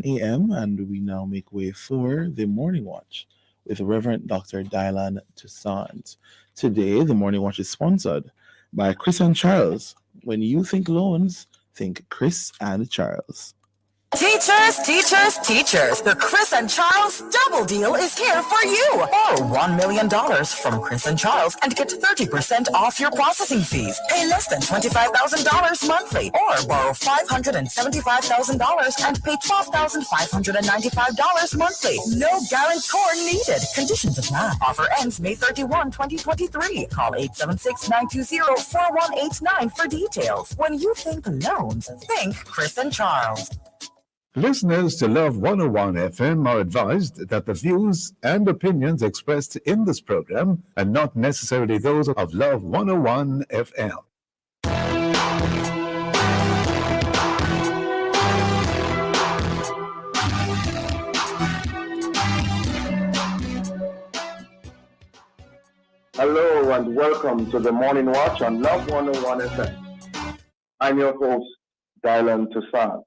a.m. and we now make way for the Morning Watch with Reverend Dr. Dylan Toussaint. Today, the Morning Watch is sponsored by Chris and Charles. When you think loans, think Chris and Charles. Teachers, teachers, teachers. The Chris and Charles double deal is here for you. Borrow $1 million from Chris and Charles and get 30% off your processing fees. Pay less than $25,000 monthly or borrow $575,000 and pay $12,595 monthly. No guarantor needed. Conditions apply. Offer ends May 31, 2023. Call 876-920-4189 for details. When you think loans, think Chris and Charles. Listeners to Love 101 FM are advised that the views and opinions expressed in this program are not necessarily those of Love 101 FM. Hello and welcome to the Morning Watch on Love 101 FM. I'm your host, Dylan Toussaint.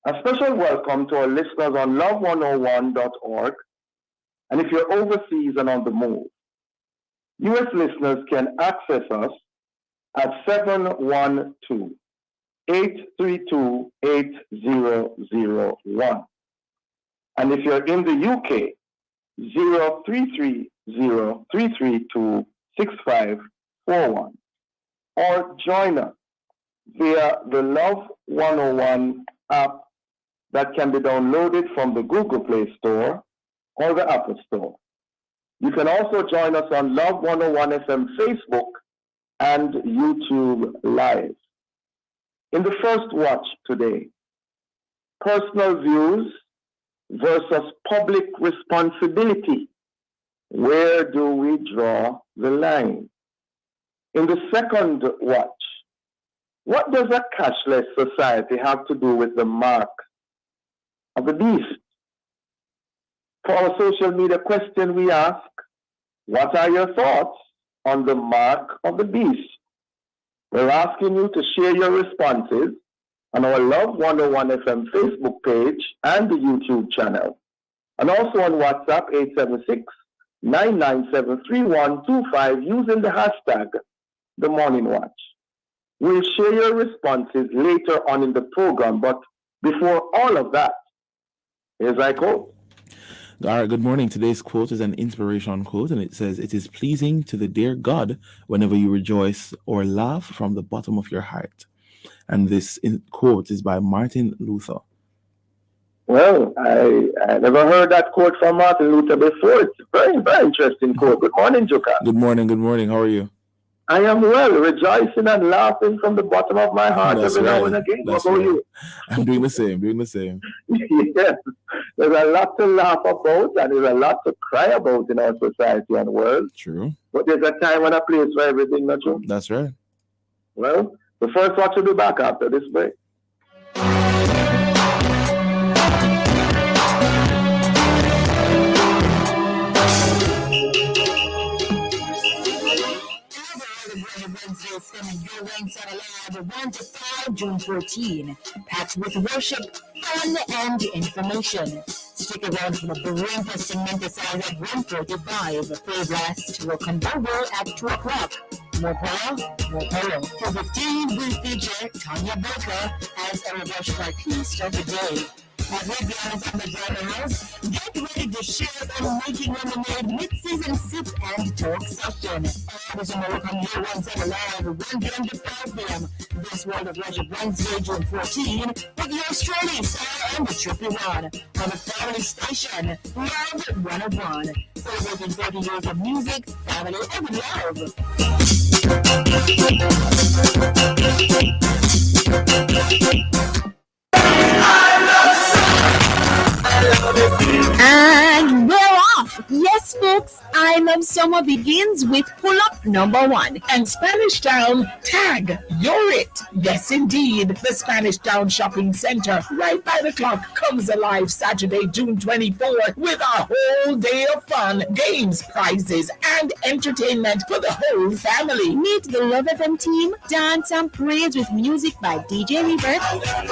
A special welcome to our listeners on love101.org, and if you're overseas and on the move, U.S. listeners can access us at 712-832-8001. And if you're in the UK, 0330-332-6541. Or join us via the Love 101 app that can be downloaded from the Google Play Store or the Apple Store. You can also join us on Love 101 FM Facebook and YouTube Live. In the first watch today, personal views versus public responsibility. Where do we draw the line? In the second watch, what does a cashless society have to do with the mark of the beast? For our social media question, we ask, what are your thoughts on the mark of the beast? We're asking you to share your responses on our Love 101 FM Facebook page and the YouTube channel, and also on WhatsApp 876-997-3125 using the hashtag The Morning Watch. We'll share your responses later on in the program, but before all of that, here's our quote. All right, good morning. Today's quote is an inspiration quote, and it says, "It is pleasing to the dear God whenever you rejoice or laugh from the bottom of your heart." And this quote is by Martin Luther. Well, I never heard that quote from Martin Luther before. It's a very, very interesting quote. Good morning, Joka. Good morning. How are you? I am well, rejoicing and laughing from the bottom of my heart every now and again. What about you? I'm doing the same. Yes, there's a lot to laugh about and there's a lot to cry about in our society and world. True. But there's a time and a place for everything, not true? That's right. Well, the first watch will be back after this break. Wednesdays coming your ranks out alive 1 to 5 June 14, packed with worship, fun, and information. Stick around for the brink of cement aside at 1:45. Play blast will come over at 2 o'clock. More power, more power. 2:15, we feature Tanya Baker as a worship artist of the day. As we glance on the drama house, get ready to share the making lemonade mid-season sip and talk session. All is American Year Wednesday live 1 p.m. to 5 p.m. This World of Worship Wednesday, June 14, with your Australian Sarah and the Trippy One on the family station, Love 101. Celebrating 30 years of music, family, and love. And we're off. Yes, Yes, folks, I Love Summer begins with pull-up number 1. And Spanish Town, tag, you're it. Yes, indeed. The Spanish Town Shopping Center, right by the clock, comes alive Saturday, June 24th with a whole day of fun, games, prizes, and entertainment for the whole family. Meet the Love FM team, dance and praise with music by DJ Rebirth.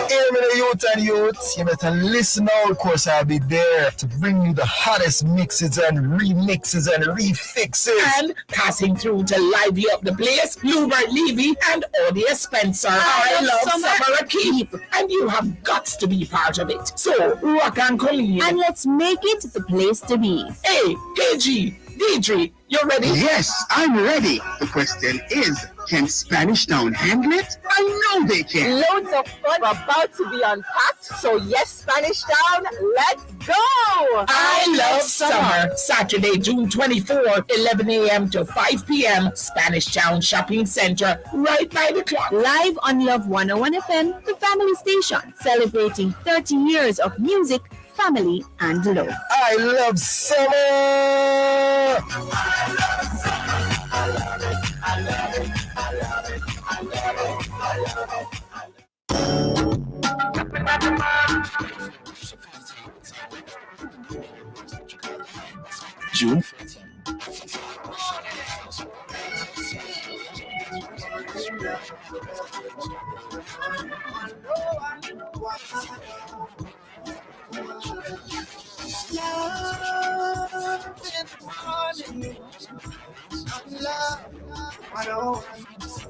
Hey, youth and youths, you better listen out. Of course, I'll be there to bring you the hottest mixes and remixes and refixes. And passing through to lively up the place, Lubert Levy and Odia Spencer. I love Summer Keep, and you have got to be part of it. So, rock and Colleen. And let's make it the place to be. Hey, KG, Deidre, you ready? Yes, I'm ready. The question is, can Spanish Town handle it? I know they can. Loads of fun about to be unpacked. So yes, Spanish Town, let's go! I love summer. Saturday, June 24th, 11 a.m. to 5 p.m. Spanish Town Shopping Center, right by the clock. Live on Love 101 FM, the family station, celebrating 30 years of music, family, and love. I love summer! June.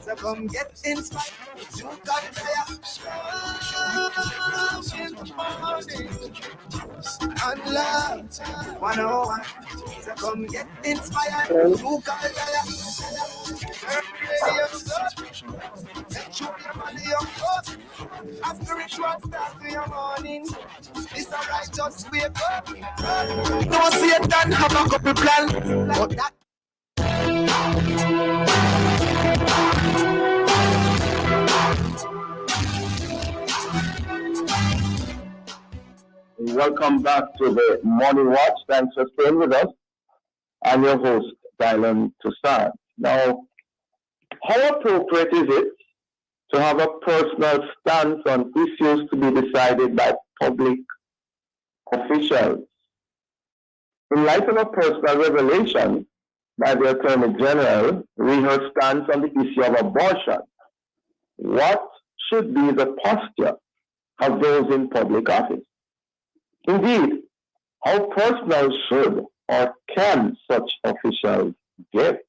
So come get inspired. You got fire. And love. 101. So come get inspired. You got fire. Make sure your money your clothes. A spiritual start to your morning. It's a righteous wake up. No Satan have a couple plan. But that Welcome back to the Morning Watch. Thanks for staying with us. I'm your host, Dylan Toussaint. Now, how appropriate is it to have a personal stance on issues to be decided by public officials? In light of a personal revelation by the Attorney General, re her stance on the issue of abortion, what should be the posture of those in public office? Indeed, how personal should or can such officials get?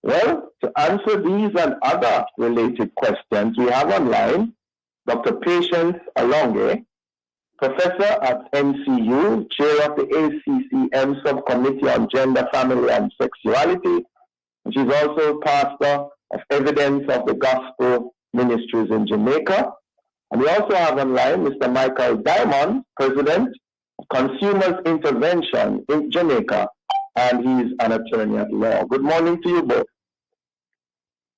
Well, to answer these and other related questions, we have online Dr. Patience Alonge, professor at NCU, chair of the ACCM Subcommittee on Gender, Family, and Sexuality, and she's also pastor of Evidence of the Gospel Ministries in Jamaica. And we also have online Mr. Michael Diamond, president of Consumers Intervention in Jamaica, and he's an attorney at law. Good morning to you both.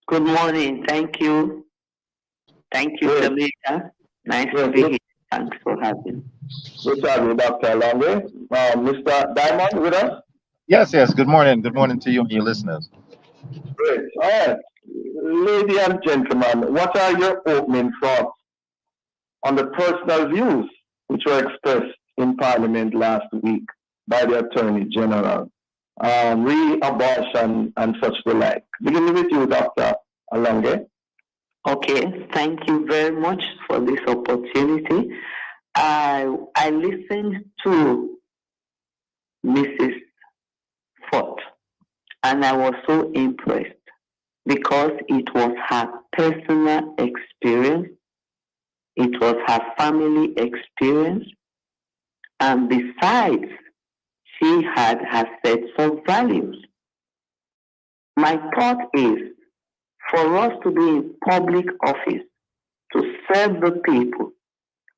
Good morning. Thank you. Thank you, Jamaica. Nice to be here. Thanks for having me. Good to have you, Dr. Alonge. Mr. Diamond with us? Yes. Good morning. Good morning to you and your listeners. Great. All right. Ladies and gentlemen, what are your opening thoughts on the personal views which were expressed in Parliament last week by the Attorney General, re-abortion and such the like? Beginning with you, Dr. Alonge. Okay, thank you very much for this opportunity. I listened to Mrs. Ford and I was so impressed because it was her personal experience. It was her family experience. And besides, she had her sets of values. My thought is, for us to be in public office, to serve the people,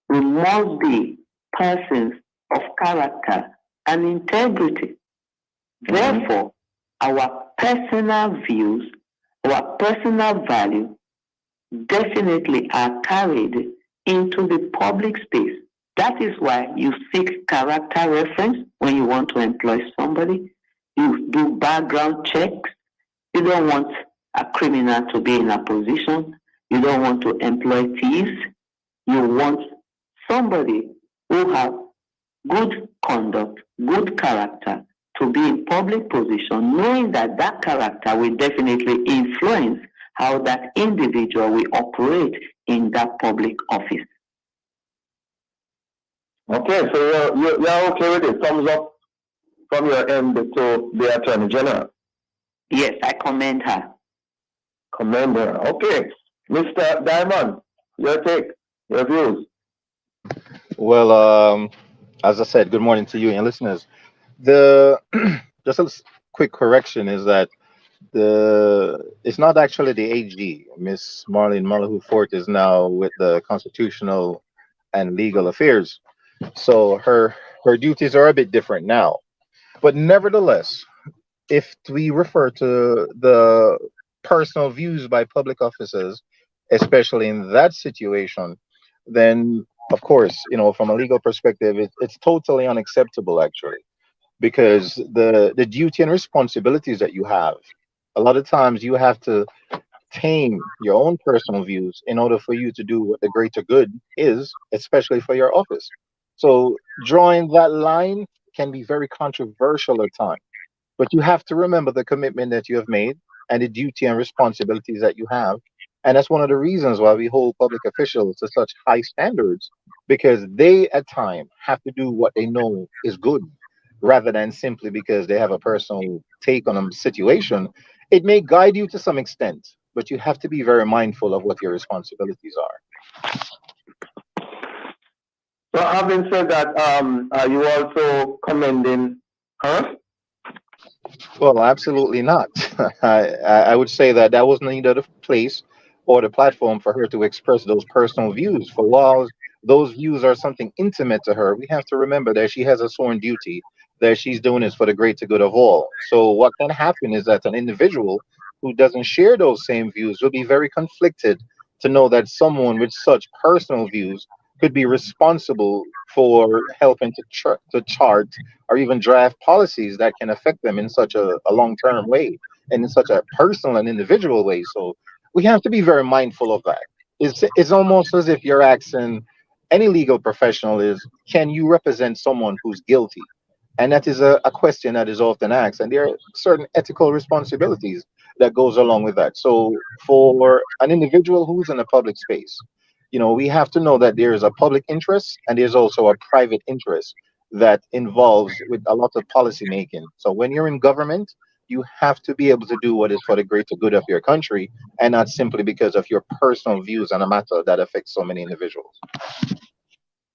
we must be persons of character and integrity. Therefore, our personal views, our personal values definitely are carried into the public space. That is why you seek character reference when you want to employ somebody. You do background checks. You don't want a criminal to be in a position. You don't want to employ thieves. You want somebody who have good conduct, good character, to be in public position, knowing that that character will definitely influence how that individual will operate in that public office. Okay, so you're okay with it? Thumbs up from your end to the Attorney General? Yes, I commend her. Commend her. Okay. Mr. Diamond, your take, your views. Well, as I said, good morning to you and listeners. The just a quick correction is that it's not actually the AG. Miss Marlene Mullahu Fort is now with the Constitutional and Legal Affairs, so her duties are a bit different now. But nevertheless, if we refer to the personal views by public officers, especially in that situation, then of course, from a legal perspective, it's totally unacceptable actually, because the duty and responsibilities that you have, a lot of times you have to tame your own personal views in order for you to do what the greater good is, especially for your office. So drawing that line can be very controversial at times, but you have to remember the commitment that you have made and the duty and responsibilities that you have. And that's one of the reasons why we hold public officials to such high standards, because they at times have to do what they know is good rather than simply because they have a personal take on a situation. It may guide you to some extent, but you have to be very mindful of what your responsibilities are. So having said that, are you also commending her? Well, absolutely not. I would say that was neither the place or the platform for her to express those personal views. For while those views are something intimate to her, we have to remember that she has a sworn duty, that she's doing this for the greater good of all. So what can happen is that an individual who doesn't share those same views will be very conflicted to know that someone with such personal views could be responsible for helping to chart or even draft policies that can affect them in such a long-term way and in such a personal and individual way. So we have to be very mindful of that. It's almost as if you're asking any legal professional is, can you represent someone who's guilty? And that is a question that is often asked, and there are certain ethical responsibilities that goes along with that. So for an individual who's in a public space, we have to know that there is a public interest and there's also a private interest that involves with a lot of policy making. So when you're in government, you have to be able to do what is for the greater good of your country, and not simply because of your personal views on a matter that affects so many individuals.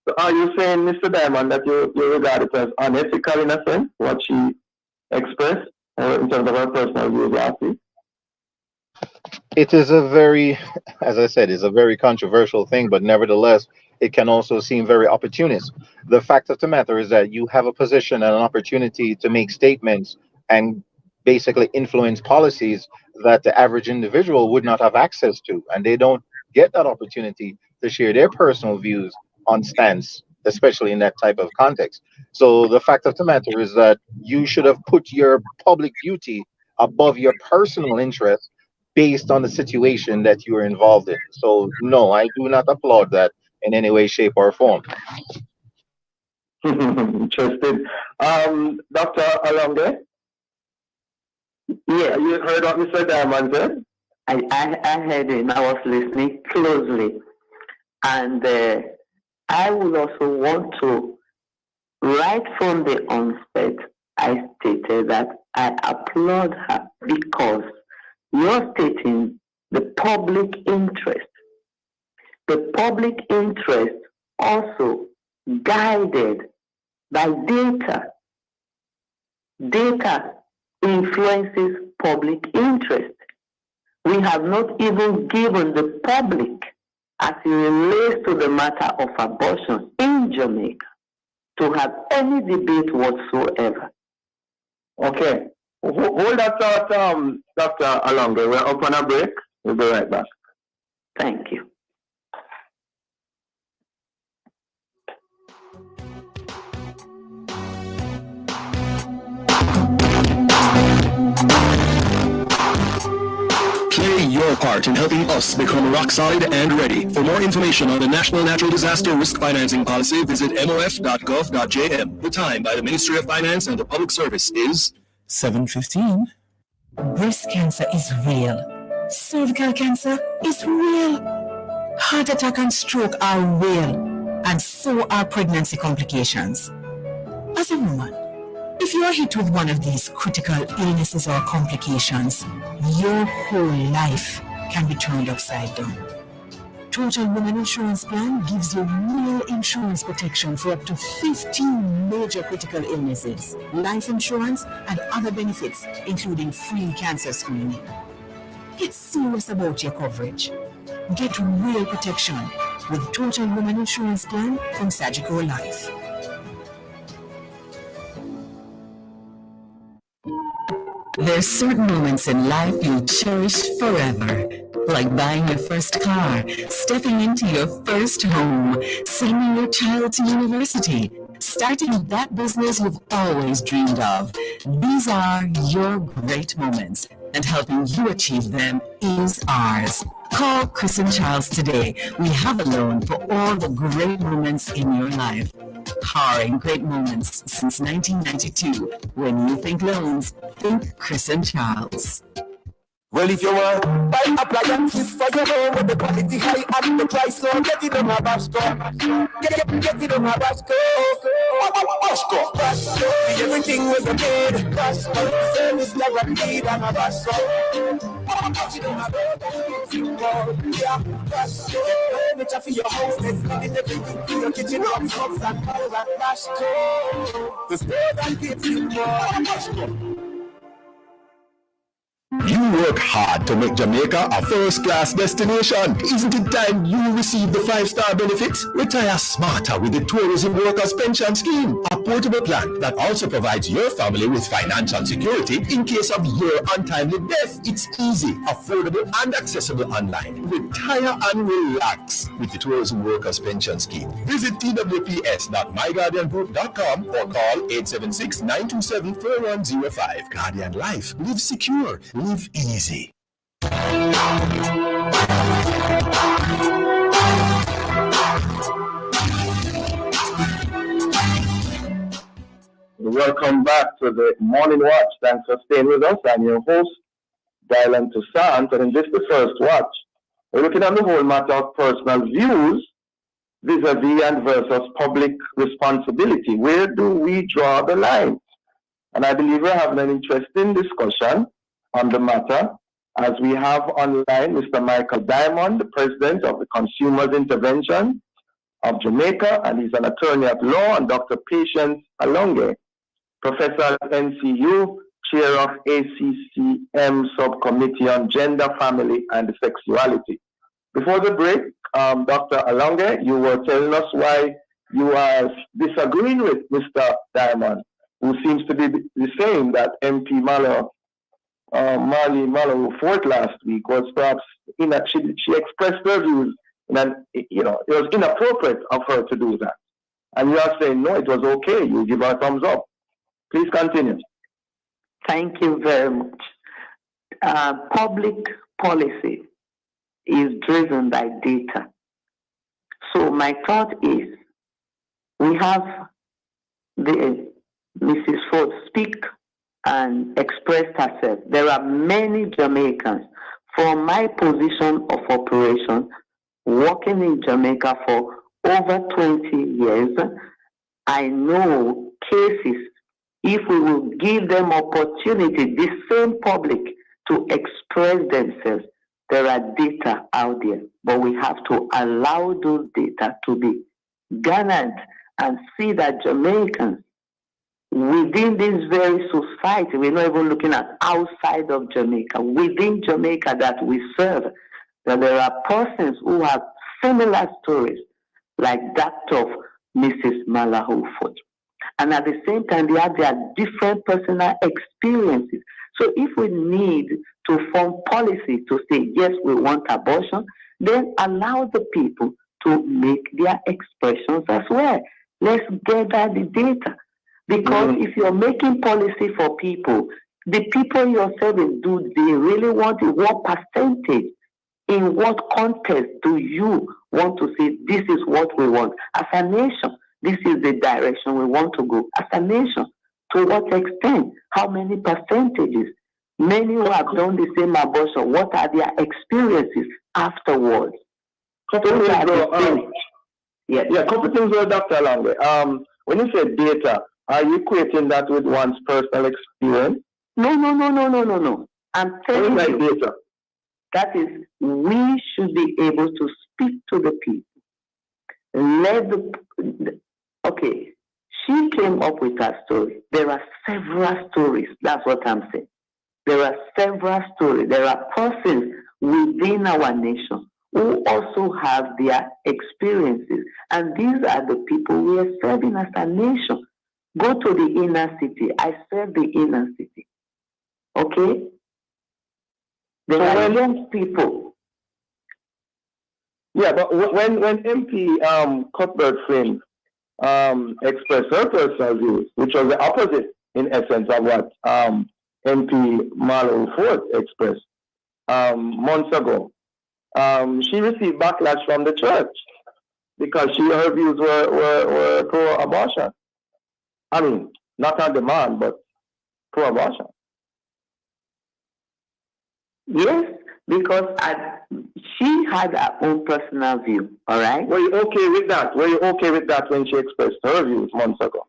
So are you saying, Mr. Diamond, that you regard it as unethical in a sense, what she expressed, in terms of her personal views last week? It is as I said, it's a very controversial thing, but nevertheless, it can also seem very opportunist. The fact of the matter is that you have a position and an opportunity to make statements and basically influence policies that the average individual would not have access to, and they don't get that opportunity to share their personal views on stance, especially in that type of context. So the fact of the matter is that you should have put your public duty above your personal interest based on the situation that you are involved in. So no, I do not applaud that in any way, shape, or form. Interesting. Dr. Alonge? Yeah, you heard what Mr. Diamond said? I heard him. I was listening closely. And I would also want to, right from the onset, I stated that I applaud her because you're stating the public interest. The public interest also guided by data. Data influences public interest. We have not even given the public, as it relates to the matter of abortion in Jamaica, to have any debate whatsoever. Okay. Hold that thought, Dr. Alonge. We're up on a break. We'll be right back. Thank you. part in helping us become rock solid and ready. For more information on the National Natural Disaster Risk Financing Policy, visit mof.gov.jm. The time by the Ministry of Finance and the Public Service is 7:15. Breast cancer is real. Cervical cancer is real. Heart attack and stroke are real. And so are pregnancy complications. As a woman, if you are hit with one of these critical illnesses or complications, your whole life can be turned upside down. Total Women Insurance Plan gives you real insurance protection for up to 15 major critical illnesses, life insurance, and other benefits, including free cancer screening. Get serious about your coverage. Get real protection with Total Women Insurance Plan from Sagicor Life. There's certain moments in life you'll cherish forever, like buying your first car, stepping into your first home, sending your child to university, starting that business you've always dreamed of. These are your great moments, and helping you achieve them is ours. Call Chris and Charles today. We have a loan for all the great moments in your life. Powering great moments since 1992. When you think loans, think Chris and Charles. Well, if you want buy appliances for your home with the quality high and the price low, get it on my Basco. Get it on my Basco. Basco. Basco. Everything was made. Basco. Service guaranteed on my Basco. Yeah, Basco. Furniture for your house, everything for your kitchen, rocks, and more at Basco. The store that gives you more. Basco. You work hard to make Jamaica a first-class destination. Isn't it time you receive the 5-star benefits? Retire smarter with the Tourism Workers Pension Scheme, a portable plan that also provides your family with financial security in case of your untimely death. It's easy, affordable, and accessible online. Retire and relax with the Tourism Workers Pension Scheme. Visit twps.myguardiangroup.com or call 876-927-4105. Guardian Life. Live secure. Live easy. Welcome back to the Morning Watch. Thanks for staying with us. I'm your host, Dylan Toussaint, and in this the first watch, we're looking at the whole matter of personal views vis-a-vis and versus public responsibility. Where do we draw the line? And I believe we're having an interesting discussion on the matter, as we have online Mr. Michael Diamond, the president of the Consumers Intervention of Jamaica, and he's an attorney at law, and Dr. Patience Alonge, professor at NCU, chair of ACCM Subcommittee on Gender, Family, and Sexuality. Before the break, Dr. Alonge, you were telling us why you are disagreeing with Mr. Diamond, who seems to be saying that MP Marley Mallow Fort last week was perhaps she expressed her views, and it was inappropriate of her to do that. And you are saying no, it was okay. You give her a thumbs up. Please continue. Thank you very much. Public policy is driven by data. So my thought is, we have the Mrs. Ford speak and expressed herself. There are many Jamaicans, from my position of operation, working in Jamaica for over 20 years, I know cases, if we will give them opportunity, the same public, to express themselves, there are data out there, but we have to allow those data to be garnered and see that Jamaicans, within this very society, we're not even looking at outside of Jamaica, within Jamaica that we serve, that there are persons who have similar stories like that of Mrs. Mallow Ford. And at the same time, they have their different personal experiences. So if we need to form policy to say, yes, we want abortion, then allow the people to make their expressions as well. Let's gather the data. Because if you're making policy for people, the people you're serving, do they really want it? What percentage In what context do you want to say this is what we want as a nation? This is the direction we want to go as a nation. To what extent? How many percentages? Many who have done the same abortion, what are their experiences afterwards? Couple things, Dr. Alonge. When you say data, are you equating that with one's personal experience? No. I'm telling you, data. That is, we should be able to speak to the people. Okay, she came up with her story. There are several stories. That's what I'm saying. There are several stories. There are persons within our nation who also have their experiences. And these are the people we are serving as a nation. Go to the inner city. I serve the inner city. Okay? There are young people. Yeah, but when MP Cuthbert Flynn expressed her personal views, which was the opposite in essence of what MP Marlowe Ford expressed months ago, she received backlash from the church because her views were pro-abortion. I mean, not on demand, but pro-abortion. Yes, because she had her own personal view, all right? Were you okay with that? Were you okay with that when she expressed her views months ago?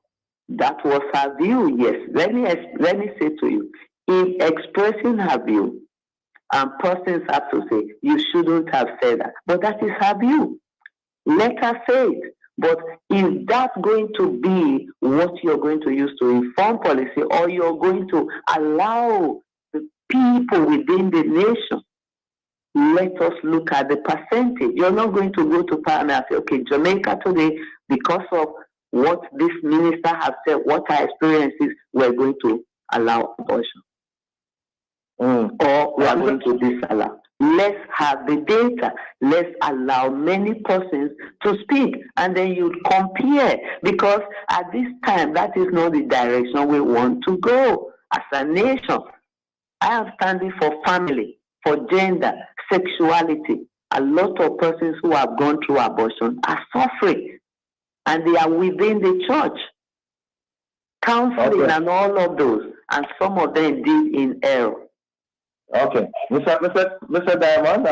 That was her view, yes. Let me say to you, in expressing her view, persons have to say, you shouldn't have said that. But that is her view. Let her say it. But is that going to be what you're going to use to inform policy, or you're going to allow the people within the nation? Let us look at the percentage. You're not going to go to Parliament and say, okay, Jamaica today, because of what this minister has said, what our experience is, we're going to allow abortion. Or we are going to disallow. Let's have the data. Let's allow many persons to speak, and then you compare. Because at this time, that is not the direction we want to go as a nation. I am standing for family, for gender, sexuality. A lot of persons who have gone through abortion are suffering, and they are within the church. Counseling and all of those, and some of them did in error. Okay, Mr. Diamond,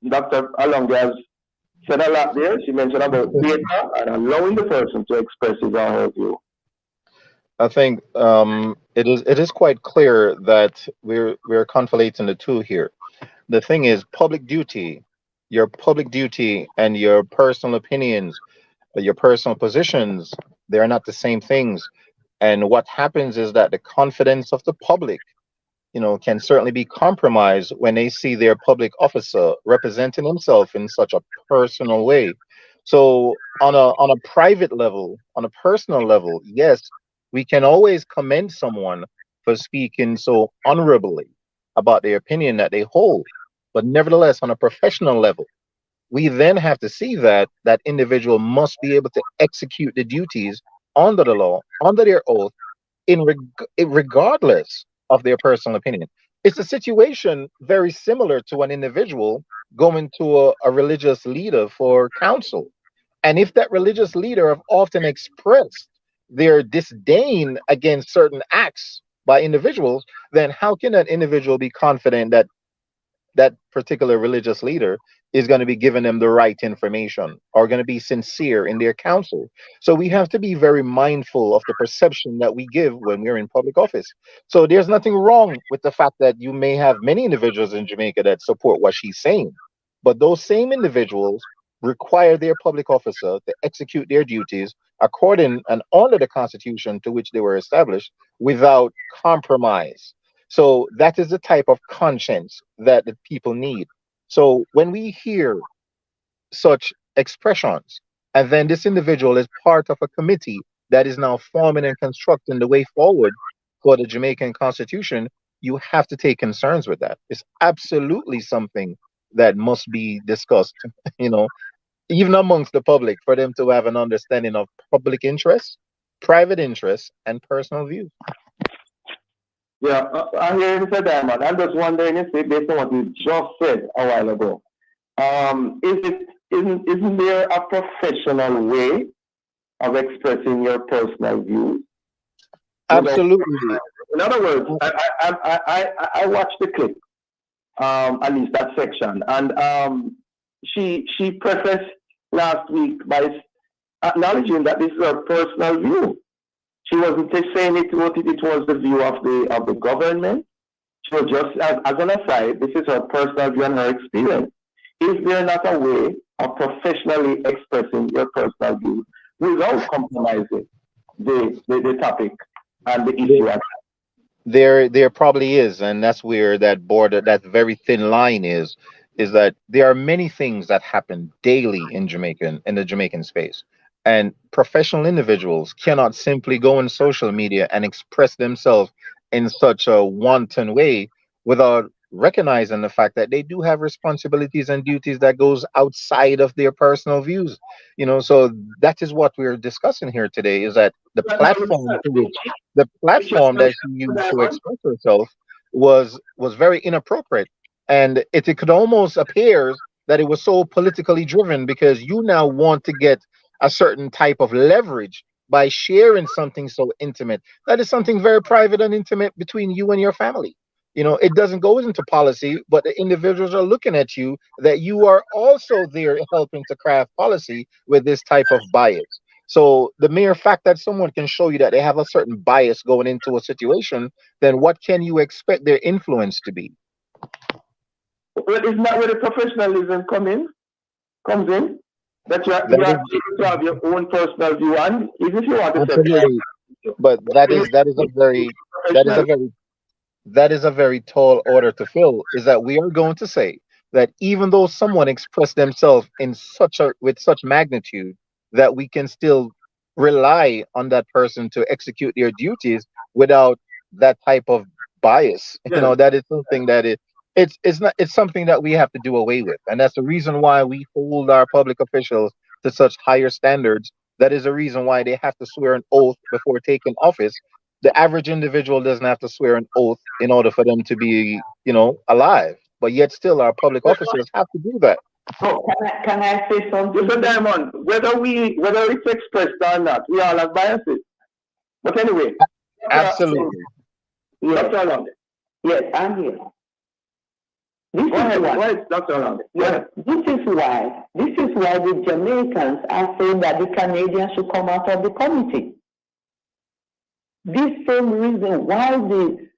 Dr. Alonge has said a lot there. She mentioned about data and allowing the person to express his or her view. I think it is quite clear that we're conflating the two here. The thing is, public duty, your public duty and your personal opinions, your personal positions, they are not the same things. And what happens is that the confidence of the public, can certainly be compromised when they see their public officer representing himself in such a personal way. So on a private level, on a personal level, yes, we can always commend someone for speaking so honorably about their opinion that they hold. But nevertheless, on a professional level, we then have to see that that individual must be able to execute the duties under the law, under their oath, regardless of their personal opinion. It's a situation very similar to an individual going to a religious leader for counsel. And if that religious leader have often expressed their disdain against certain acts by individuals, then how can that individual be confident that that particular religious leader is going to be giving them the right information or going to be sincere in their counsel? So we have to be very mindful of the perception that we give when we're in public office. So there's nothing wrong with the fact that you may have many individuals in Jamaica that support what she's saying, but those same individuals require their public officer to execute their duties according and under the constitution to which they were established without compromise. So that is the type of conscience that the people need. So when we hear such expressions, and then this individual is part of a committee that is now forming and constructing the way forward for the Jamaican Constitution, you have to take concerns with that. It's absolutely something that must be discussed, even amongst the public, for them to have an understanding of public interest, private interest, and personal views. Yeah, I hear you say that, man. I'm just wondering if based on what you just said a while ago, Isn't there a professional way of expressing your personal views? Absolutely. In other words, I watched the clip, at least that section, and she prefaced last week by acknowledging that this is her personal view. She wasn't just saying it was the view of the government. She was just, as an aside, this is her personal view and her experience. Is there not a way of professionally expressing your personal views without compromising the topic and the issue? There probably is, and that's where that border, that very thin line is that there are many things that happen daily in the Jamaican space. And professional individuals cannot simply go on social media and express themselves in such a wanton way without recognizing the fact that they do have responsibilities and duties that goes outside of their personal views. So that is what we're discussing here today, is that the platform that she used to express herself was very inappropriate. And it could almost appear that it was so politically driven because you now want to get a certain type of leverage by sharing something so intimate. That is something very private and intimate between you and your family. It doesn't go into policy, but the individuals are looking at you that you are also there helping to craft policy with this type of bias. So the mere fact that someone can show you that they have a certain bias going into a situation, then what can you expect their influence to be? Well, isn't that where the professionalism comes in? That you have to have your own personal view on, even if you want to. Absolutely. But that is a very tall order to fill, is that we are going to say that even though someone expressed themselves with such magnitude, that we can still rely on that person to execute their duties without that type of bias. That is something that it's something that we have to do away with. And that's the reason why we hold our public officials to such higher standards. That is the reason why they have to swear an oath before taking office. The average individual doesn't have to swear an oath in order for them to be, alive. But yet still our public officers have to do that. Oh, can I say something? So, Diamond, whether it's expressed or not, we all have biases. But anyway. Absolutely. Yes, yes, I'm here. This is why the Jamaicans are saying that the Canadians should come out of the committee. This same reason why the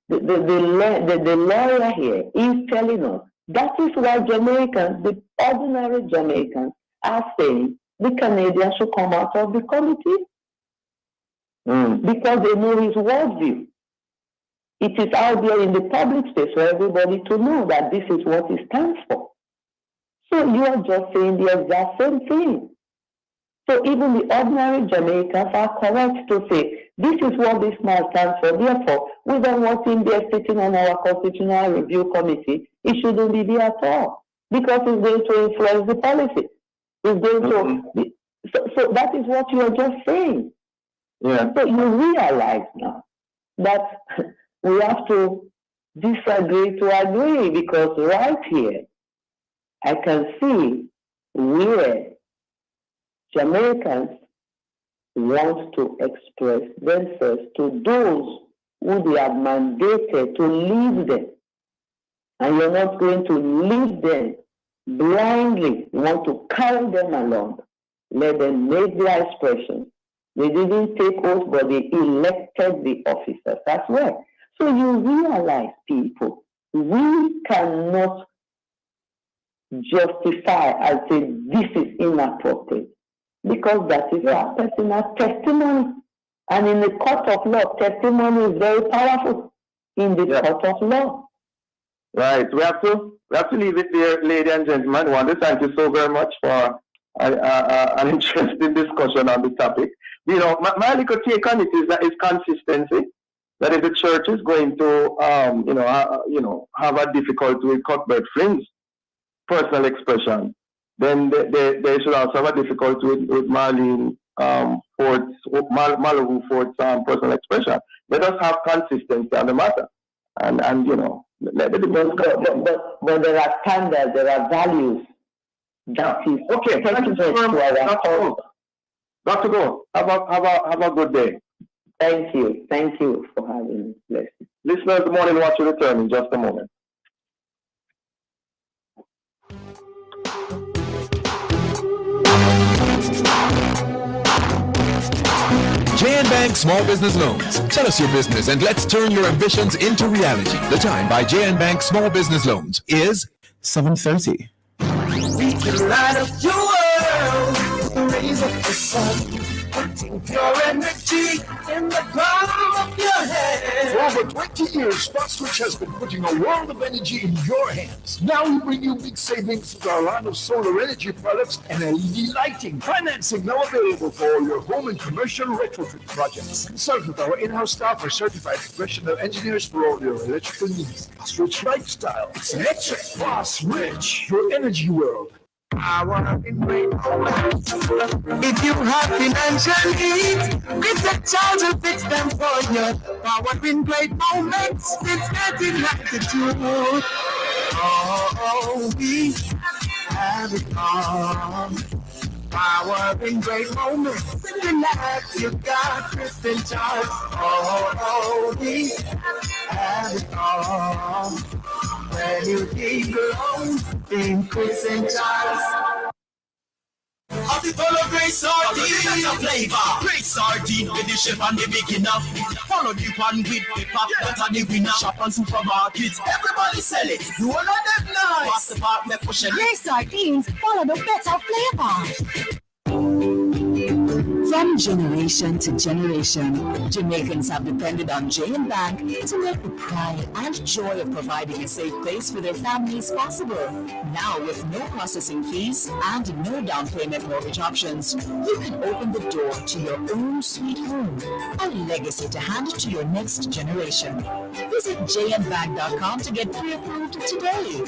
lawyer here is telling us, that is why Jamaicans, the ordinary Jamaicans, are saying the Canadians should come out of the committee. Because they know his worldview. It is out there in the public space for everybody to know that this is what he stands for. So you are just saying the exact same thing. So even the ordinary Jamaicans are correct to say, this is what this man stands for. Therefore, we don't want him there sitting on our Constitutional Review Committee. He shouldn't be there at all because it's going to influence the policy. It's going to. So that is what you are just saying. Yeah. So you realize now that we have to disagree to agree, because right here I can see where Jamaicans want to express themselves to those who they have mandated to lead them. And you're not going to lead them blindly. You want to carry them along. Let them make their expressions. They didn't take oath, but they elected the officers as well. So you realize, people, we cannot justify and say this is inappropriate, because that is our personal testimony. And in the court of law, testimony is very powerful in the court of law. Right. We have to leave it there, ladies and gentlemen. I want to thank you so very much for an interesting discussion on the topic. My little take on it is consistency. That if the church is going to, have a difficulty with Cuthbert Flynn's personal expression, then they should also have a difficulty with Marlene Malou Ford's personal expression. Let us have consistency on the matter, and let it be. But there are standards, there are values That is okay. Thank you very much. Dr. Go, have a good day. Thank you for having me. Listeners, the Morning Watch will return in just a moment. JN Bank Small Business Loans. Tell us your business and let's turn your ambitions into reality. The time by JN Bank Small Business Loans is 7:30. We can light up your world, raise up the sun, putting pure energy in the palm of your hand. For over 20 years, Foswitch has been putting a world of energy in your hands. Now we bring you big savings with our line of solar energy products and LED lighting. Financing now available for all your home and commercial retrofit projects. Consult with our in-house staff or certified professional engineers for all your electrical needs. Foswitch Lifestyle. It's electric. Foswitch, your energy world. Power in great moments. If you have financial needs, Mr. Charles will fix them for you. Power in great moments since 1992. Oh, we have it all. Power in great moments. Relax, you got Kristen Charles. Oh, we have it all. When you need loans in Kristen Charles. Of the follow great sardine, of flavor. Great sardine with the chef and the beginner. Follow the one with pepper, that are the winner. Shop on supermarkets, everybody sell it. You all of them nice. Pass the part, let push it. Great sardines follow the better flavor. From generation to generation, Jamaicans have depended on JN Bank to make the pride and joy of providing a safe place for their families possible. Now, with no processing fees and no down payment mortgage options, you can open the door to your own sweet home, a legacy to hand to your next generation. Visit jnbank.com to get pre-approved today.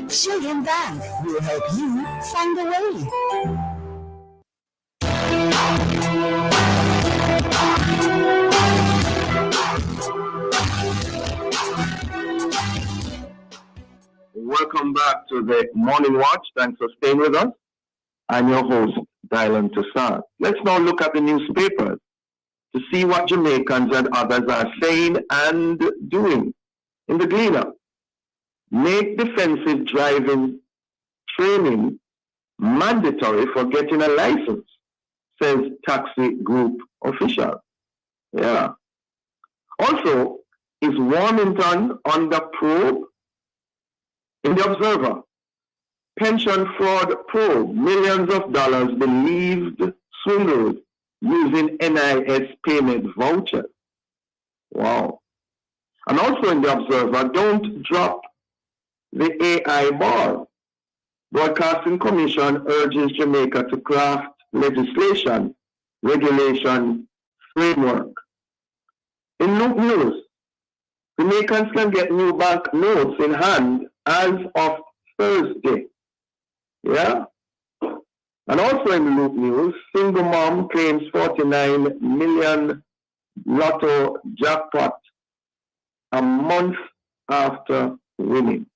JN Bank will help you find the way. Welcome back to the Morning Watch. Thanks for staying with us. I'm your host, Dylan Toussaint. Let's now look at the newspapers to see what Jamaicans and others are saying and doing. In the Gleaner, make defensive driving training mandatory for getting a license, says taxi group official. Yeah. Also, is Warmington under probe? In the Observer, pension fraud probe, millions of dollars believed swindled using NIS payment vouchers. Wow. And also in the Observer, don't drop the AI ball. Broadcasting Commission urges Jamaica to craft legislation, regulation, framework. In Loop News, Jamaicans can get new bank notes in hand as of Thursday. Yeah? And also in Loop News, single mom claims 49 million lotto jackpot a month after winning.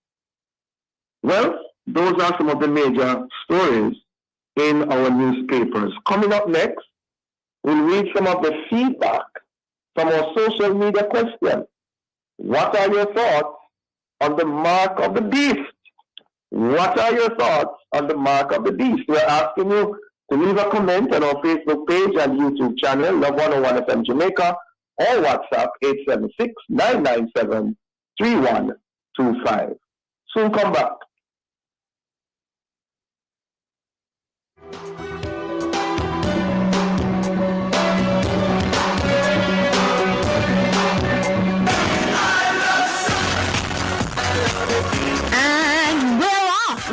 Well, those are some of the major stories in our newspapers. Coming up next, we'll read some of the feedback from our social media questions. What are your thoughts on the mark of the beast? What are your thoughts on the mark of the beast? We're asking you to leave a comment on our Facebook page and YouTube channel, Love 101 FM Jamaica, or WhatsApp 876-997-3125. Soon come back.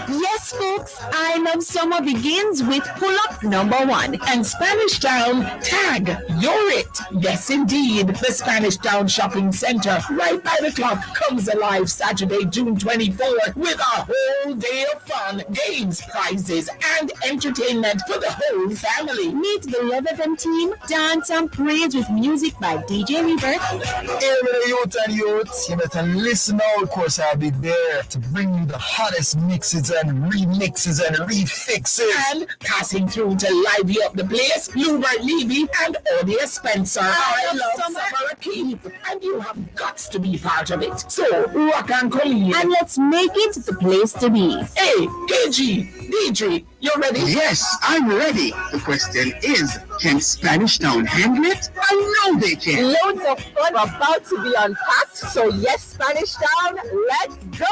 Yes, folks, I Love Summer begins with pull-up #1 and Spanish Town tag. You're it. Yes, indeed. The Spanish Town Shopping Center right by the clock comes alive Saturday, June 24th with a whole day of fun, games, prizes, and entertainment for the whole family. Meet the Love FM team, dance and praise with music by DJ Rebirth. Hey, youth and youths, you better listen out, of course I'll be there to bring you the hottest mixes and remixes and fix it. And passing through to lively up the place, Lubert Levy and Odia Spencer. I love summer keep, and you have got to be part of it. So, rock and come in. And let's make it the place to be. Hey, KG, Deidre, you ready? Yes, I'm ready. The question is, can Spanish Town handle it? I know they can. Loads of fun about to be unpacked. So yes, Spanish Town, let's go.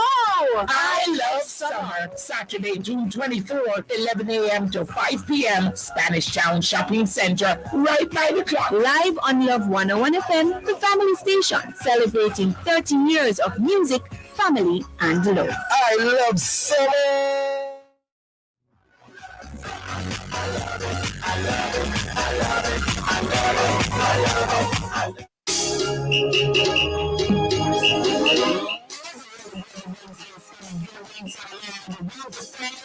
I love summer. Saturday, June 24th, 11 a.m. to 5 p.m. Spanish Town Shopping Center, right by the clock. Live on Love 101 FM, the family station, celebrating 30 years of music, family, and love. I love summer.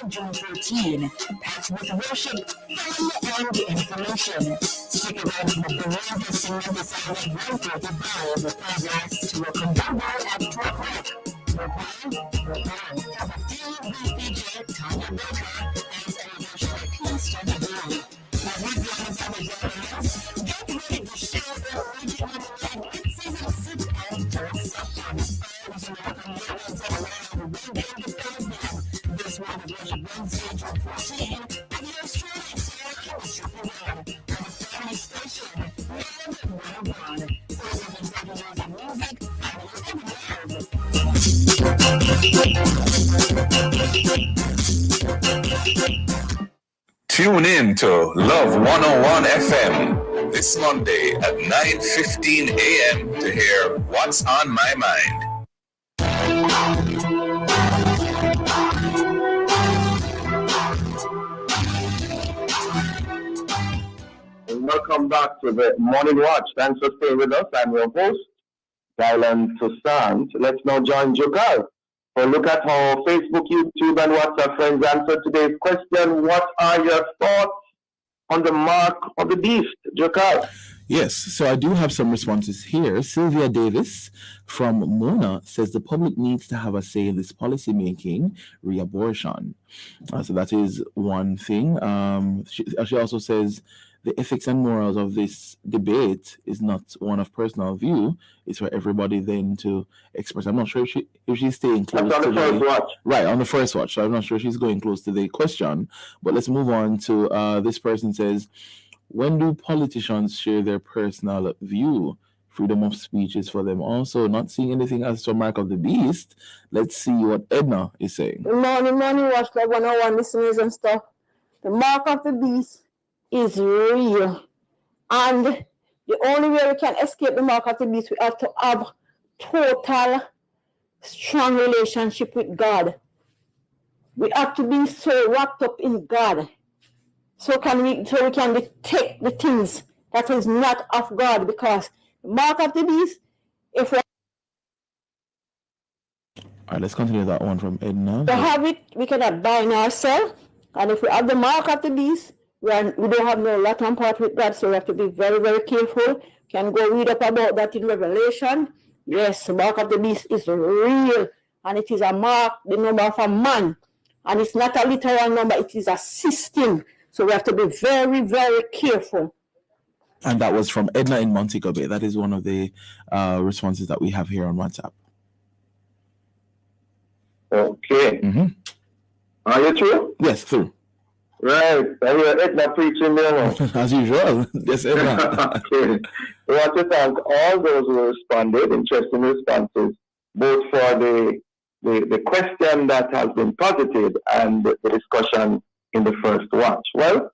June 13, packed with worship, fun, and information. Stick around for the Barranca Singing Decided 145 progress to a conductor at 2 o'clock. DJ Tanya Baker as an emotional piece to the day. Get ready to share the original season 6 and 3rd sessions. This one was Wednesday, June 14, and the Australian Senior Program, and the family station, and 101, celebrating music, Tune in to Love 101 FM this Monday at 9:15 a.m. to hear What's on My Mind. Welcome back to the Morning Watch. Thanks for staying with us. I'm your host, Vale Toussaint. Let's now join Jogal for a look at how Facebook, YouTube, and WhatsApp friends answer today's question. What are your thoughts on the mark of the beast, Jogal? Yes, so I do have some responses here. Sylvia Davis from Mona says the public needs to have a say in this policy making re-abortion. So that is one thing. She also says the ethics and morals of this debate is not one of personal view. It's for everybody then to express. I'm not sure if she's staying close That's on to the first watch. Right, on the first watch. So I'm not sure she's going close to the question. But let's move on to this person says, when do politicians share their personal view? Freedom of speech is for them also. Not seeing anything as to a mark of the beast. Let's see what Edna is saying. Good morning, watch like 101 listeners and stuff. The mark of the beast is real. And the only way we can escape the mark of the beast, we have to have total strong relationship with God. We have to be so wrapped up in God. So we can detect the things that is not of God, because the mark of the beast, if we All right, let's continue that one from Edna. have it, we cannot bind ourselves. And if we have the mark of the beast, we don't have no lot and part with God, so we have to be very, very careful. Can go read up about that in Revelation. Yes, the mark of the beast is real, and it is a mark, the number of a man. And it's not a literal number, it is a system. So we have to be very, very careful. And that was from Edna in Montego Bay. That is one of the responses that we have here on WhatsApp. Okay. Mm-hmm. Are you through? Yes, through. Right. I hear Edna preaching there. As usual. Yes, Edna. Okay. We want to thank all those who responded, interesting responses, both for the question that has been posited and the discussion in the first watch. Well,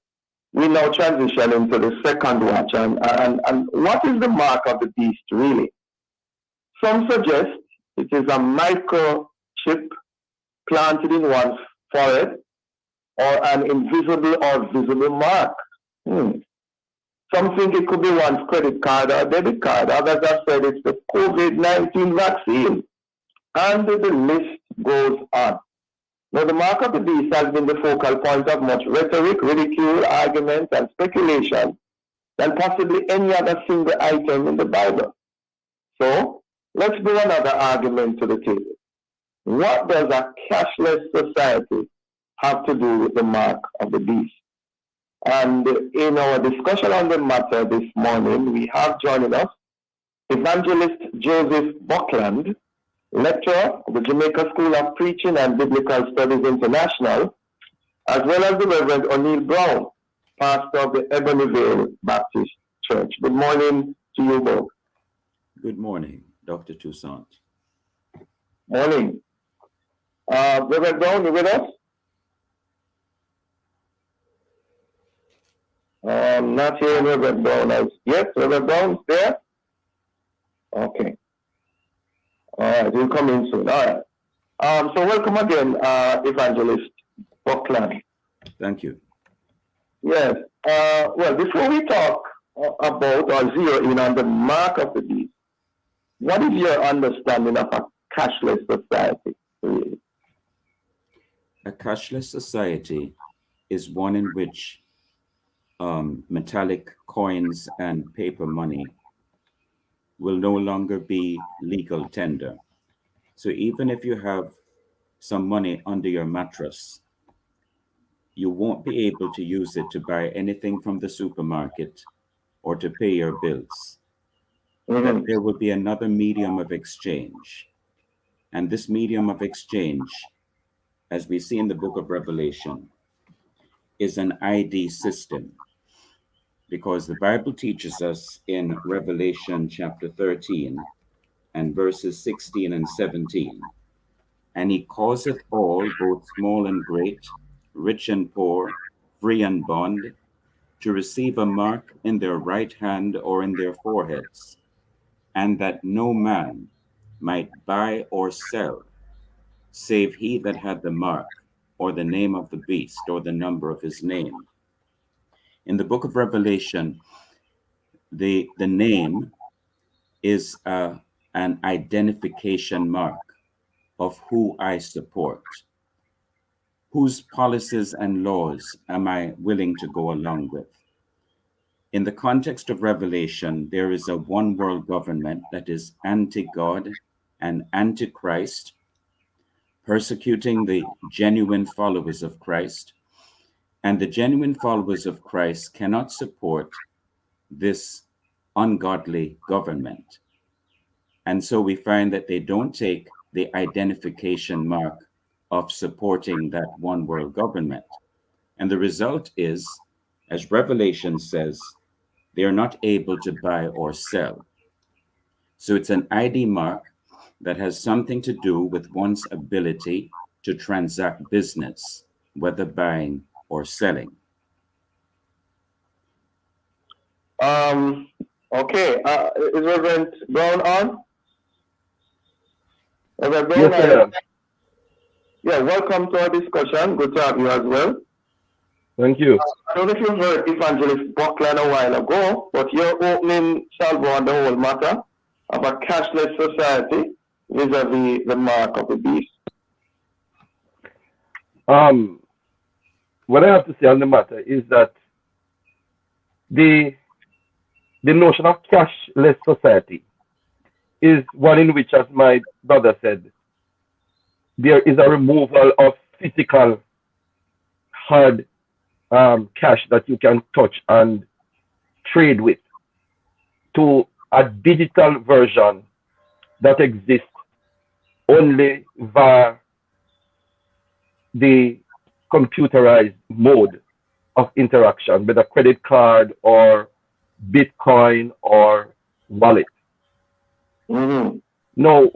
we now transition into the second watch. And what is the mark of the beast really? Some suggest it is a microchip planted in one's forehead, or an invisible or visible mark. Some think it could be one's credit card or debit card. Others have said it's the COVID-19 vaccine. And the list goes on. Now, the mark of the beast has been the focal point of much rhetoric, ridicule, argument, and speculation than possibly any other single item in the Bible. So, let's bring another argument to the table. What does a cashless society have to do with the mark of the beast. And in our discussion on the matter this morning, we have joining us Evangelist Joseph Buckland, lecturer of the Jamaica School of Preaching and Biblical Studies International, as well as the Reverend O'Neill Brown, pastor of the Ebony Vale Baptist Church. Good morning to you both. Good morning, Dr. Toussaint. Morning. Reverend Brown, you with us? Not hearing Reverend Brown. Yes, Reverend Brown's there? Okay. All right, he'll come in soon. All right. So welcome again, Evangelist Buckland. Thank you. Yes. Well, before we talk about or zero in on the mark of the beast, what is your understanding of a cashless society? A cashless society is one in which metallic coins and paper money will no longer be legal tender. So even if you have some money under your mattress, you won't be able to use it to buy anything from the supermarket or to pay your bills. That there will be another medium of exchange. And this medium of exchange, as we see in the book of Revelation, is an ID system. Because the Bible teaches us in Revelation chapter 13 and verses 16 and 17, and he causeth all, both small and great, rich and poor, free and bond, to receive a mark in their right hand or in their foreheads, and that no man might buy or sell, save he that had the mark, or the name of the beast, or the number of his name. In the book of Revelation, the name is an identification mark of who I support. Whose policies and laws am I willing to go along with? In the context of Revelation, there is a one world government that is anti-God and anti-Christ, persecuting the genuine followers of Christ. And the genuine followers of Christ cannot support this ungodly government. And so we find that they don't take the identification mark of supporting that one world government. And the result is, as Revelation says, they are not able to buy or sell. So it's an ID mark that has something to do with one's ability to transact business, whether buying or selling. Okay. Is Reverend Brown on? Reverend Brown, Yes, sir. Yeah, welcome to our discussion. Good to have you as well. Thank you. I don't know if you heard Evangelist Buckland a while ago, but your opening salvo on the whole matter of a cashless society vis-a-vis the mark of the beast. What I have to say on the matter is that the notion of cashless society is one in which, as my brother said, there is a removal of physical hard cash that you can touch and trade with to a digital version that exists only via the computerized mode of interaction with a credit card or Bitcoin or wallet. Now,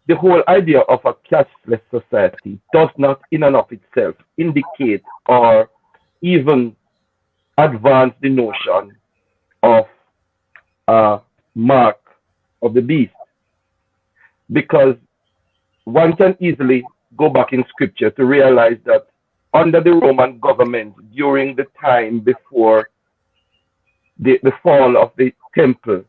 the whole idea of a cashless society does not in and of itself indicate or even advance the notion of a mark of the beast, because one can easily go back in scripture to realize that under the Roman government during the time before the fall of the temple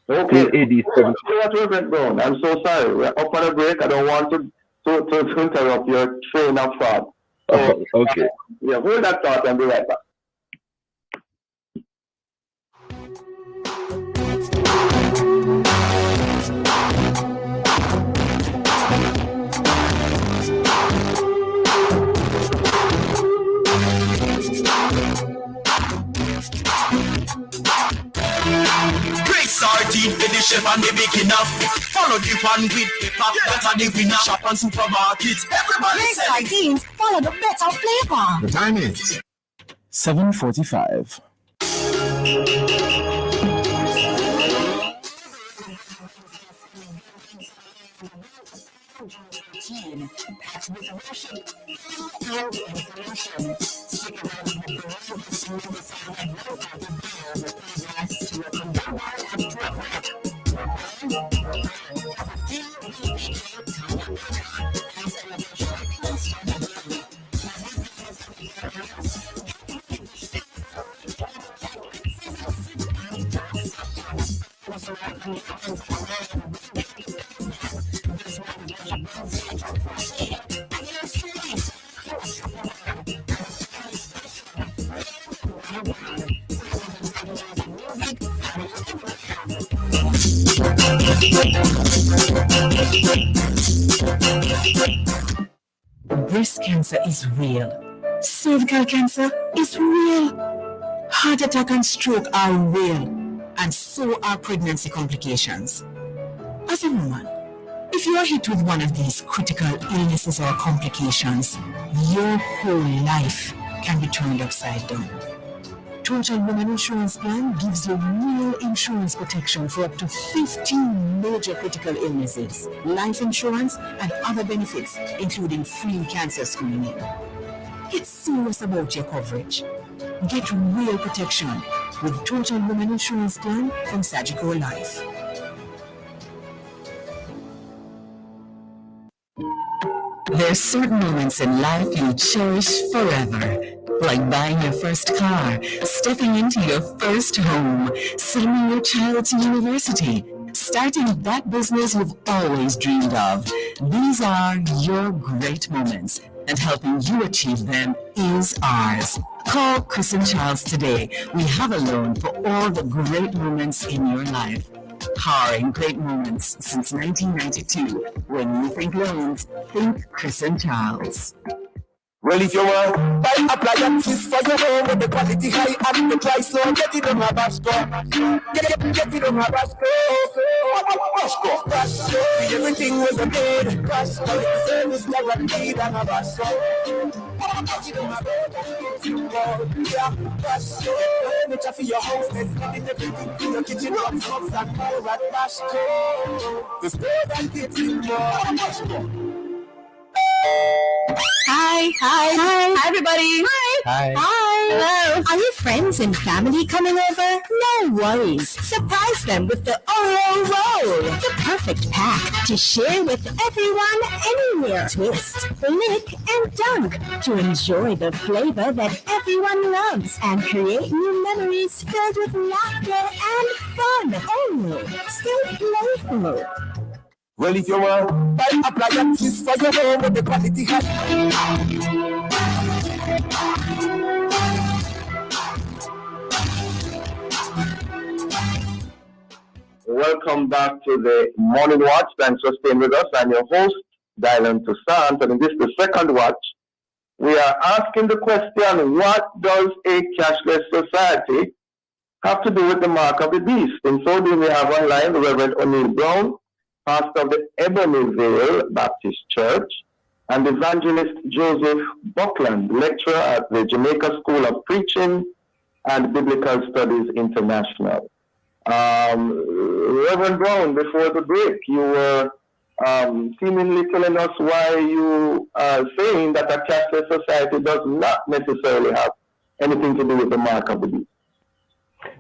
Okay. in AD 70. Reverend Brown, I'm so sorry. We're up on a break. I don't want to interrupt your train of thought. So, okay. Yeah, hold that thought and be right back. sardine for the chef and the beginner. Follow the one with pepper, better the winner. Shop on supermarkets, everybody Great say sardines, follow the better flavor. The time is 7:45. Packed with worship and information. Stick around for the Christmas and Breast cancer is real. Cervical cancer is real. Heart attack and stroke are real. And so are pregnancy complications. As a woman, if you are hit with one of these critical illnesses or complications, your whole life can be turned upside down. Total Women Insurance Plan gives you real insurance protection for up to 15 major critical illnesses, life insurance, and other benefits, including free cancer screening. Get serious about your coverage. Get real protection with Total Women Insurance Plan from Sagicor Life. There's certain moments in life you cherish forever. Like buying your first car, stepping into your first home, sending your child to university, starting that business you've always dreamed of. These are your great moments, and helping you achieve them is ours. Call Chris and Charles today. We have a loan for all the great moments in your life. Powering great moments since 1992. When you think loans, think Chris and Charles. Well, if you want buy appliances for your home with the quality high and the price low, get it on my Basco. Get it on my Basco. Basco. Everything was a made. Basco. The service guaranteed on my Basco. Get it on my Basco. Yeah, Basco. Furniture for your house, and everything for your kitchen, rooms, and more at Basco. The store that gets you more. Hi, everybody. Hi. Hello. Are your friends and family coming over? No worries. Surprise them with the Oreo roll. The perfect pack to share with everyone anywhere. Twist, lick, and dunk to enjoy the flavor that everyone loves and create new memories filled with laughter and fun. Oreo, stay playful. Well, if you want buy appliances for your home with the quality high. Welcome back to the Morning Watch. Thanks for staying with us. I'm your host, Dylan Toussaint, and in this, the second watch, we are asking the question, what does a cashless society have to do with the mark of the beast? In so doing, we have online the Reverend O'Neill Brown, pastor of the Ebony Vale Baptist Church, and Evangelist Joseph Buckland, lecturer at the Jamaica School of Preaching and Biblical Studies International. Reverend Brown, before the break, you were seemingly telling us why you are saying that a cashless society does not necessarily have anything to do with the mark of the beast.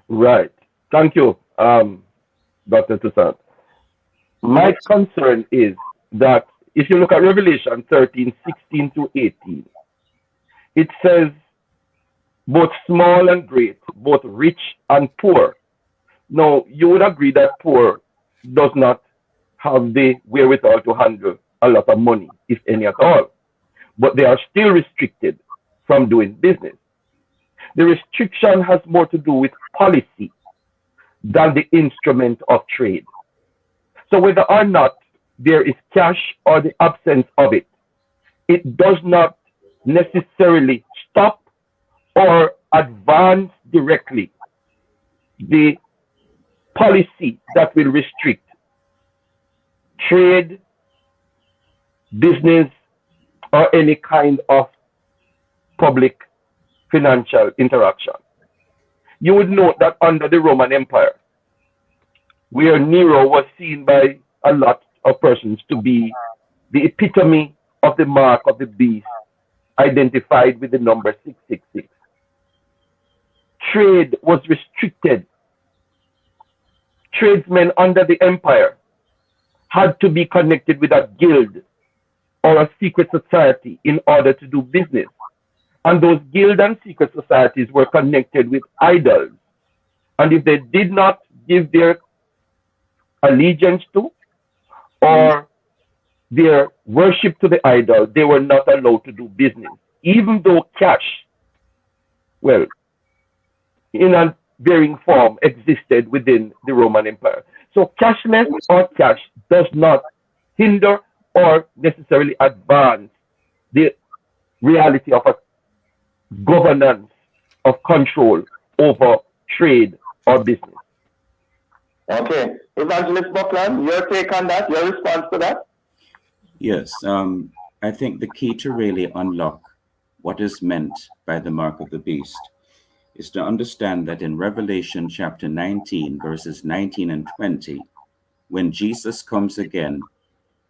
Right. Thank you, Dr. Toussaint. My concern is that if you look at Revelation 13, 16 to 18, it says both small and great, both rich and poor. Now, you would agree that poor does not have the wherewithal to handle a lot of money, if any at all. But they are still restricted from doing business. The restriction has more to do with policy than the instrument of trade. So whether or not there is cash or the absence of it, it does not necessarily stop or advance directly the policy that will restrict trade, business, or any kind of public financial interaction. You would note that under the Roman Empire, where Nero was seen by a lot of persons to be the epitome of the mark of the beast, identified with the number 666, trade was restricted. Tradesmen under the empire had to be connected with a guild or a secret society in order to do business. And those guild and secret societies were connected with idols. And if they did not give their allegiance to or their worship to the idol, they were not allowed to do business. Even though cash, well, in a varying form, existed within the Roman Empire. So cashless or cash does not hinder or necessarily advance the reality of a governance of control over trade or business. Okay. Evangelist Buckland, your take on that, your response to that? Yes, I think the key to really unlock what is meant by the mark of the beast is to understand that in Revelation chapter 19, verses 19 and 20, when Jesus comes again,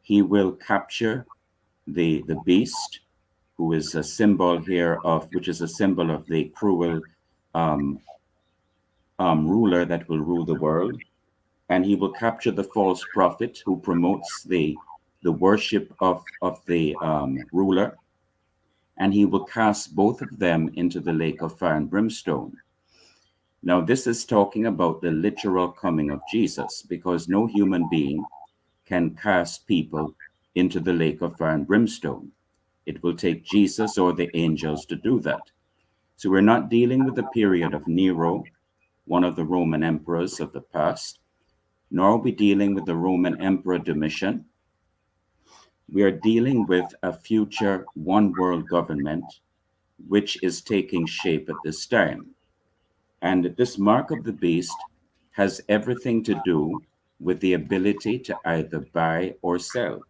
he will capture the beast, who is a symbol here of, which is a symbol of the cruel ruler that will rule the world. And he will capture the false prophet who promotes the worship of the ruler. And he will cast both of them into the lake of fire and brimstone. Now, this is talking about the literal coming of Jesus, because no human being can cast people into the lake of fire and brimstone. It will take Jesus or the angels to do that. So we're not dealing with the period of Nero, one of the Roman emperors of the past, nor are we dealing with the Roman Emperor Domitian. We are dealing with a future one world government, which is taking shape at this time. And this mark of the beast has everything to do with the ability to either buy or sell.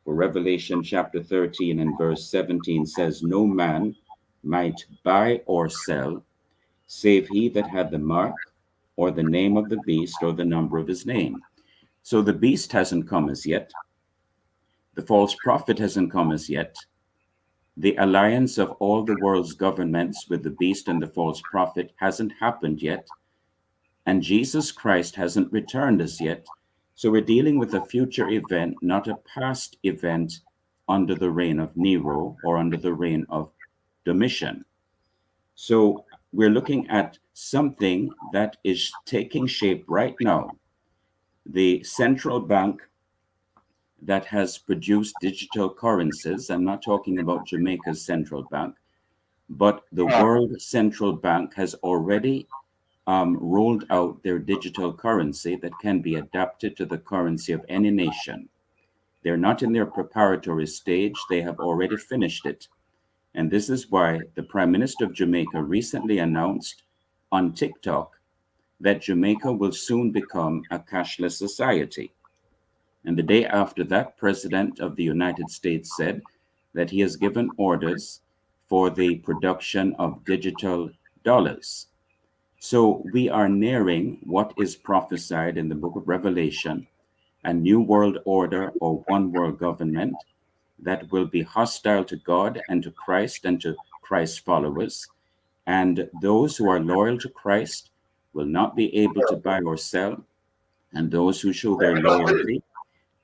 For Revelation chapter 13 and verse 17 says, no man might buy or sell, save he that had the mark or the name of the beast or the number of his name. So the beast hasn't come as yet. The false prophet hasn't come as yet. The alliance of all the world's governments with the beast and the false prophet hasn't happened yet. And Jesus Christ hasn't returned as yet. So we're dealing with a future event, not a past event under the reign of Nero or under the reign of Domitian. So we're looking at something that is taking shape right now. The central bank that has produced digital currencies, I'm not talking about Jamaica's central bank, but the World Central Bank has already rolled out their digital currency that can be adapted to the currency of any nation. They're not in their preparatory stage, they have already finished it. And this is why the Prime Minister of Jamaica recently announced on TikTok that Jamaica will soon become a cashless society. And the day after that, President of the United States said that he has given orders for the production of digital dollars. So we are nearing what is prophesied in the book of Revelation, a new world order or one world government that will be hostile to God and to Christ and to Christ's followers. And those who are loyal to Christ will not be able to buy or sell. And those who show their loyalty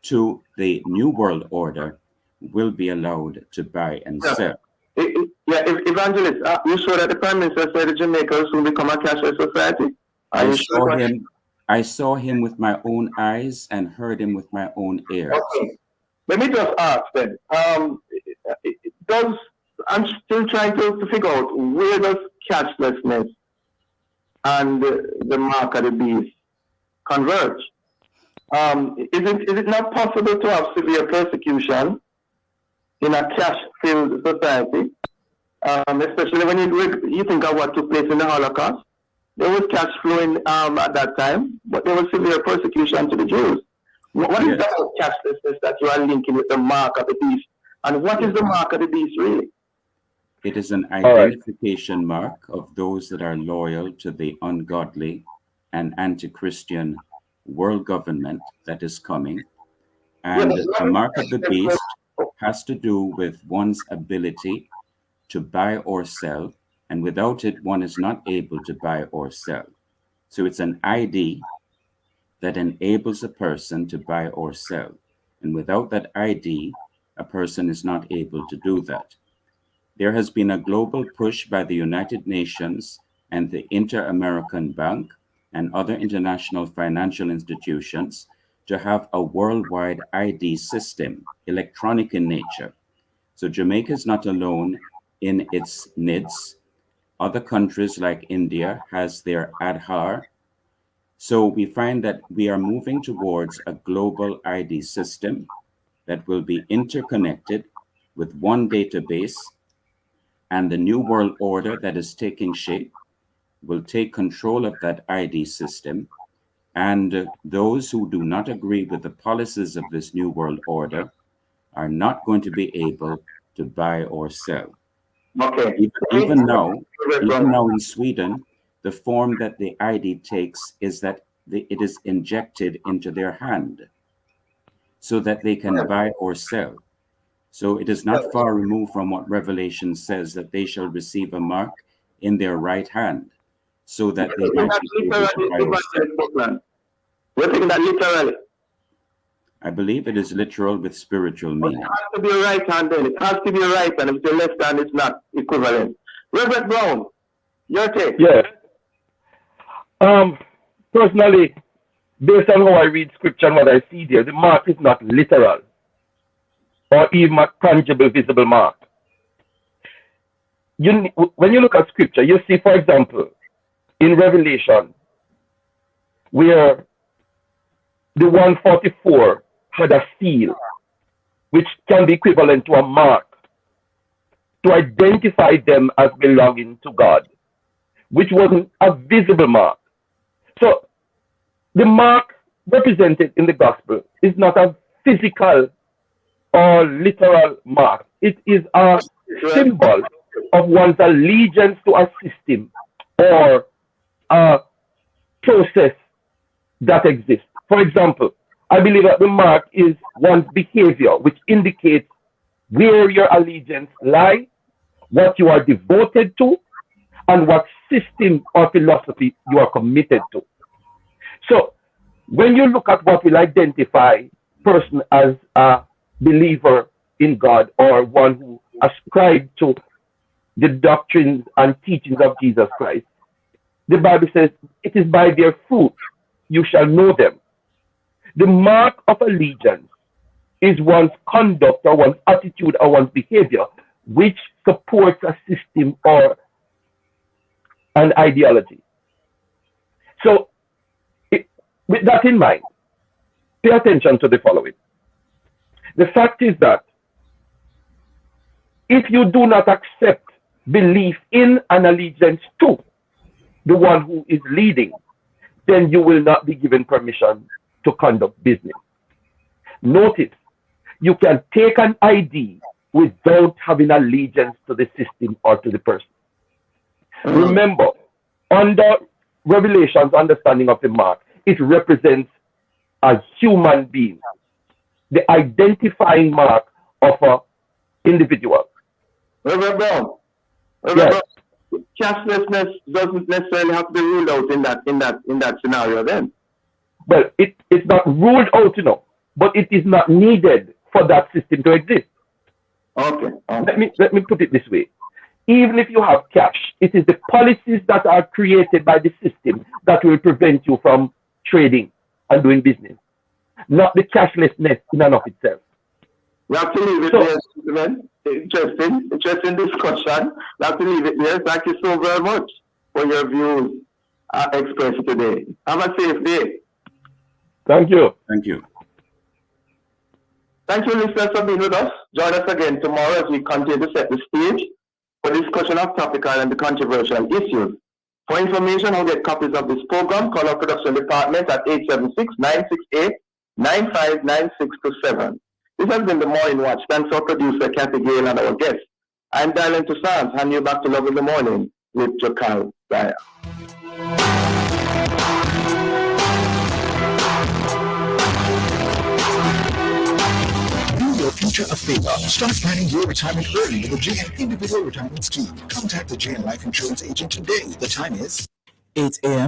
to the new world order will be allowed to buy and sell. Evangelist, you saw that the Prime Minister said that Jamaica will soon become a cashless society. I saw him with my own eyes and heard him with my own ears. Okay. Let me just ask then. I'm still trying to figure out where does cashlessness and the mark of the beast converge? Is it not possible to have severe persecution in a cash-filled society, especially when you think of what took place in the Holocaust? there was cash flowing at that time, but there was severe persecution to the Jews. What is that cashlessness that you are linking with the mark of the beast? And what is the mark of the beast really? It is an identification mark of those that are loyal to the ungodly and anti-Christian world government that is coming. And the mark of the beast has to do with one's ability to buy or sell, and without it, one is not able to buy or sell. So it's an ID that enables a person to buy or sell. And without that ID, a person is not able to do that. There has been a global push by the United Nations and the Inter-American Bank and other international financial institutions to have a worldwide ID system, electronic in nature. So Jamaica is not alone in its needs. Other countries like India has their Aadhaar. So we find that we are moving towards a global ID system that will be interconnected with one database, and the new world order that is taking shape will take control of that ID system. And those who do not agree with the policies of this new world order are not going to be able to buy or sell. Okay. Even now in Sweden, the form that the ID takes is that it is injected into their hand so that they can buy or sell. So it is not far removed from what Revelation says, that they shall receive a mark in their right hand so that they might be able to buy or sell. We're taking that literally. I believe it is literal with spiritual meaning. It has to be a right hand then. It has to be a right hand. If the left hand is not equivalent. Reverend Brown, your take. Yes. Personally, based on how I read scripture and what I see there, the mark is not literal or even a tangible, visible mark. When you look at scripture, you see, for example, in Revelation, where the 144 had a seal, which can be equivalent to a mark, to identify them as belonging to God, which wasn't a visible mark. So the mark represented in the gospel is not a physical or literal mark. It is a symbol of one's allegiance to a system or a process that exists. For example, I believe that the mark is one's behavior, which indicates where your allegiance lies, what you are devoted to, and what system or philosophy you are committed to. So when you look at what will identify a person as a believer in God or one who ascribes to the doctrines and teachings of Jesus Christ, the Bible says, it is by their fruit you shall know them. The mark of allegiance is one's conduct or one's attitude or one's behavior, which supports a system or an ideology. So, with that in mind, pay attention to the following. The fact is that if you do not accept belief in and allegiance to the one who is leading, then you will not be given permission to conduct business. Notice, you can take an ID without having allegiance to the system or to the person. Remember, under Revelation's understanding of the mark, it represents a human being, the identifying mark of an individual. Reverend Brown, Yes. cashlessness doesn't necessarily have to be ruled out in that scenario then. Well, it's not ruled out, but it is not needed for that system to exist. Okay. Let me put it this way. Even if you have cash, it is the policies that are created by the system that will prevent you from trading and doing business, not the cashlessness in and of itself. We have to leave it there, gentlemen. Interesting discussion. We have to leave it there. Thank you so very much for your views expressed today. Have a safe day. Thank you. Thank you. Thank you, listeners, for being with us. Join us again tomorrow as we continue to set the stage for discussion of topical and controversial issues For information on get copies of this program, call our production department at 876-968-959627. This has been the Morning Watch. Thanks to our producer, Kathy Gale, and our guest. I'm Dylan Toussaint. Hand you back to Love in the Morning with Jakal Daya. Your future a favor. Start planning your retirement early with the JN Individual Retirement Scheme. Contact the JN Life Insurance agent today. The time is 8 a.m.